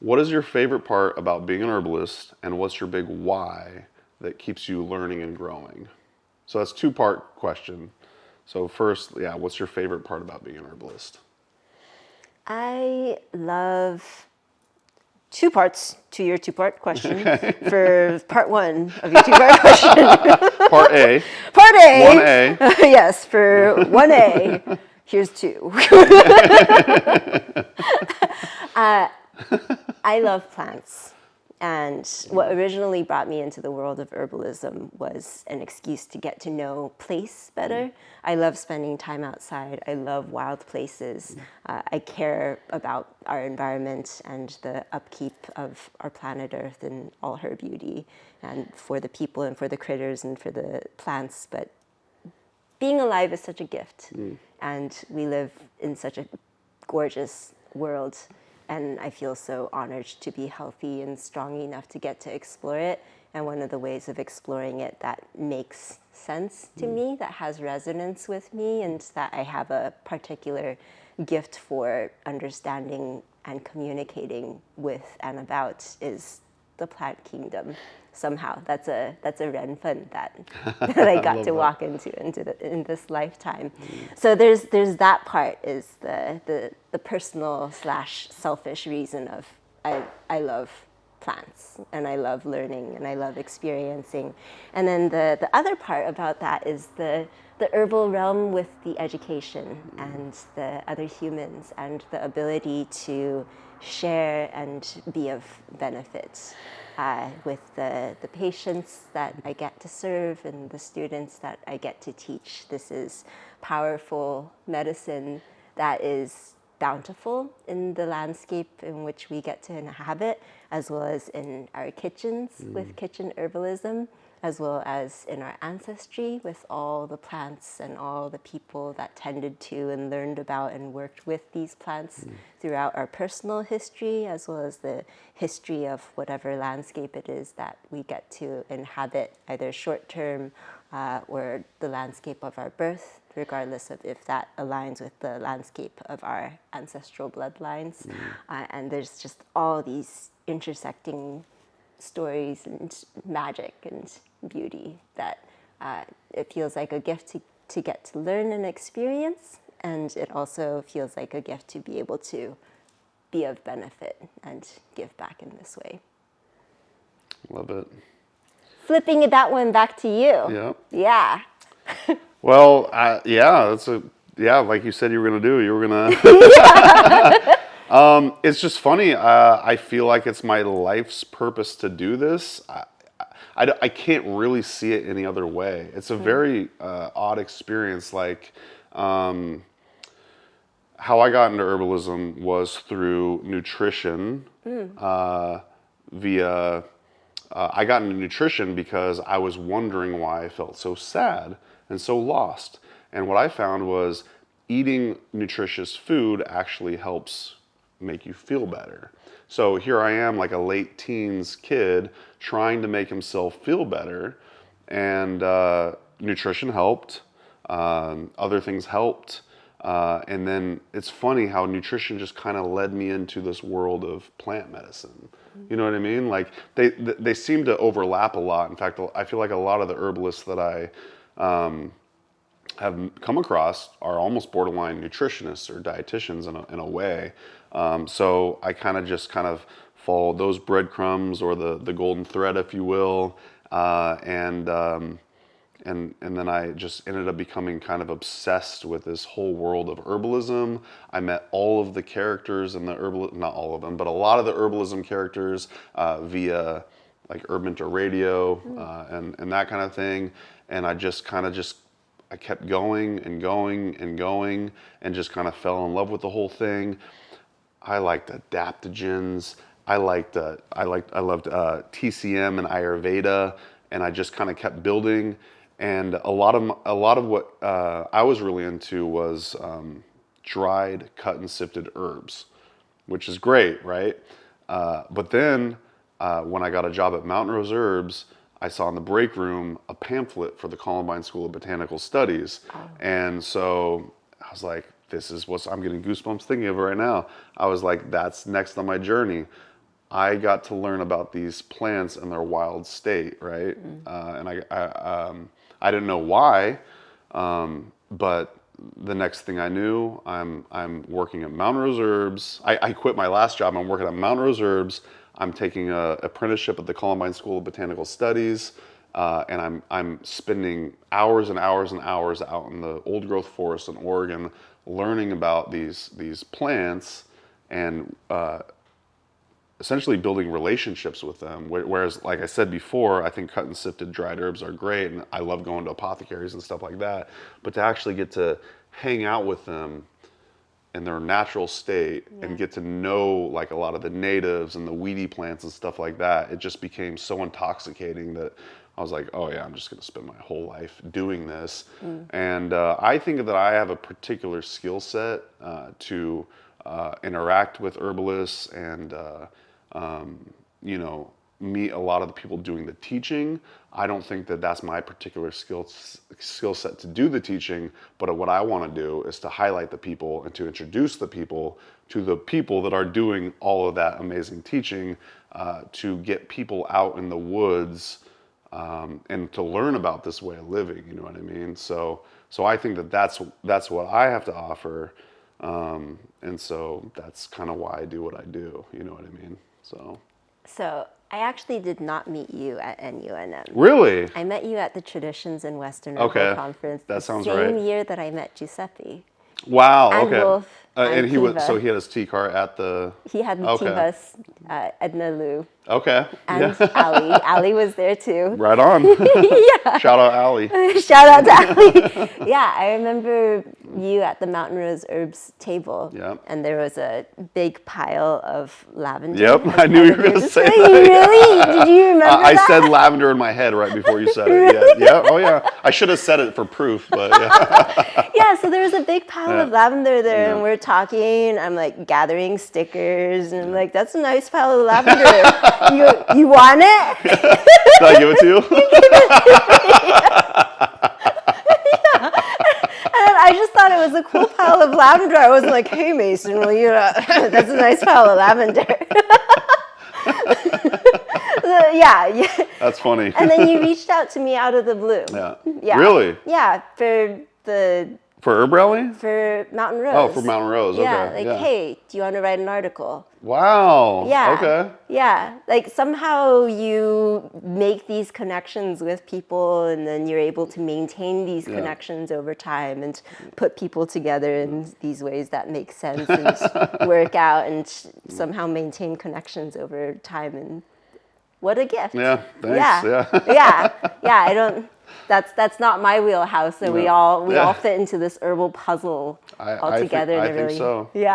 What is your favorite part about being an herbalist, and what's your big why that keeps you learning and growing? So that's a two-part question. So first, yeah, what's your favorite part about being an herbalist? I love two parts to your two-part question. Okay. For part one of your two-part question. Part A. Part A. 1A. Yes, for 1A. Here's two. I love plants. And what originally brought me into the world of herbalism was an excuse to get to know place better. I love spending time outside. I love wild places. I care about our environment and the upkeep of our planet Earth and all her beauty, and for the people and for the critters and for the plants. But being alive is such a gift, and we live in such a gorgeous world. And I feel so honored to be healthy and strong enough to get to explore it. And one of the ways of exploring it that makes sense to me, that has resonance with me, and that I have a particular gift for understanding and communicating with and about is the plant kingdom. Somehow, that's a ren fun that I got to walk into in this lifetime. So there's that part, is the personal / selfish reason of I love plants, and I love learning, and I love experiencing. And then the other part about that is the herbal realm with the education and the other humans, and the ability to share and be of benefit with the patients that I get to serve and the students that I get to teach. This is powerful medicine that is bountiful in the landscape in which we get to inhabit, as well as in our kitchens with kitchen herbalism, as well as in our ancestry with all the plants and all the people that tended to and learned about and worked with these plants throughout our personal history, as well as the history of whatever landscape it is that we get to inhabit, either short-term or the landscape of our birth, regardless of if that aligns with the landscape of our ancestral bloodlines. And there's just all these intersecting stories and magic and beauty that it feels like a gift to get to learn and experience, and it also feels like a gift to be able to be of benefit and give back in this way. Love it. Flipping that one back to you. Yeah. Yeah. Well, like you said you were going to do. You were going to... It's just funny. I feel like it's my life's purpose to do this. I can't really see it any other way. It's a very odd experience. Like, how I got into herbalism was through nutrition. I got into nutrition because I was wondering why I felt so sad and so lost. And what I found was eating nutritious food actually helps make you feel better. So here I am, like a late teens kid, trying to make himself feel better, and nutrition helped, other things helped, and then it's funny how nutrition just kind of led me into this world of plant medicine. You know what I mean? Like they seem to overlap a lot. In fact, I feel like a lot of the herbalists that I have come across are almost borderline nutritionists or dietitians in a way. So I kind of followed those breadcrumbs, or the golden thread, if you will, and then I just ended up becoming kind of obsessed with this whole world of herbalism. I met all of the characters in the not all of them, but a lot of the herbalism characters via like Herb Mentor Radio and that kind of thing, and I kept going and going and going, and just kind of fell in love with the whole thing. I liked adaptogens. I loved TCM and Ayurveda, and I just kind of kept building. And a lot of what I was really into was dried, cut, and sifted herbs, which is great, right? But then when I got a job at Mountain Rose Herbs, I saw in the break room a pamphlet for the Columbine School of Botanical Studies. And so I was like, this is what I'm getting goosebumps thinking of right now. I was like, that's next on my journey. I got to learn about these plants in their wild state, right? And I didn't know why, but the next thing I knew, I'm working at Mount Rose Herbs. I quit my last job. I'm working at Mount Rose Herbs. I'm taking a apprenticeship at the Columbine School of Botanical Studies, and I'm spending hours and hours and hours out in the old growth forest in Oregon, learning about these plants and essentially building relationships with them. Whereas, like I said before, I think cut and sifted dried herbs are great, and I love going to apothecaries and stuff like that. But to actually get to hang out with them in their natural state and get to know like a lot of the natives and the weedy plants and stuff like that, it just became so intoxicating that I was like, oh yeah, I'm just going to spend my whole life doing this. And I think that I have a particular skill set to interact with herbalists and you know, meet a lot of the people doing the teaching. I don't think that that's my particular skill set to do the teaching, but what I want to do is to highlight the people and to introduce the people to the people that are doing all of that amazing teaching, to get people out in the woods and to learn about this way of living. You know what I mean? So I think that that's what I have to offer, and so that's kind of why I do what I do. You know what I mean? So I actually did not meet you at NUNM. Really? I met you at the Traditions in Western Herbal Conference. That sounds the right. same year that I met Giuseppe. Wow. And Okay. Wolf, And he was Kiva. he had his tea cart at the. He had the tea bus, Edna Lou, Okay. and Ali. Ali was there too. Right on. Shout out Allie. Shout out to Ali. Yeah, I remember you at the Mountain Rose Herbs table. Yep. And there was a big pile of lavender. Yep, as I knew you part were of your going to say display. that. Really? Did you remember I that? said lavender in my head right before you said it. Yeah. Oh yeah. I should have said it for proof, but yeah. Yeah, so there was a big pile of lavender there, and we're talking. I'm like gathering stickers, and I'm like, "That's a nice pile of lavender. you want it?" Did I give it to you? And I just thought it was a cool pile of lavender. I wasn't like, "Hey, Mason, will you? That's a nice pile of lavender." Yeah. That's funny. And then you reached out to me out of the blue. Yeah. Really? Yeah, For HerbRally? for Mountain Rose. Oh, for Mountain Rose. Yeah, Okay. like, hey, do you want to write an article? Wow. Yeah. Okay. Yeah. Like somehow you make these connections with people, and then you're able to maintain these connections over time and put people together in these ways that make sense and work out and somehow maintain connections over time. And what a gift. Yeah. Thanks. Yeah. I don't. That's not my wheelhouse. So we all fit into this herbal puzzle all together. I think so. Yeah.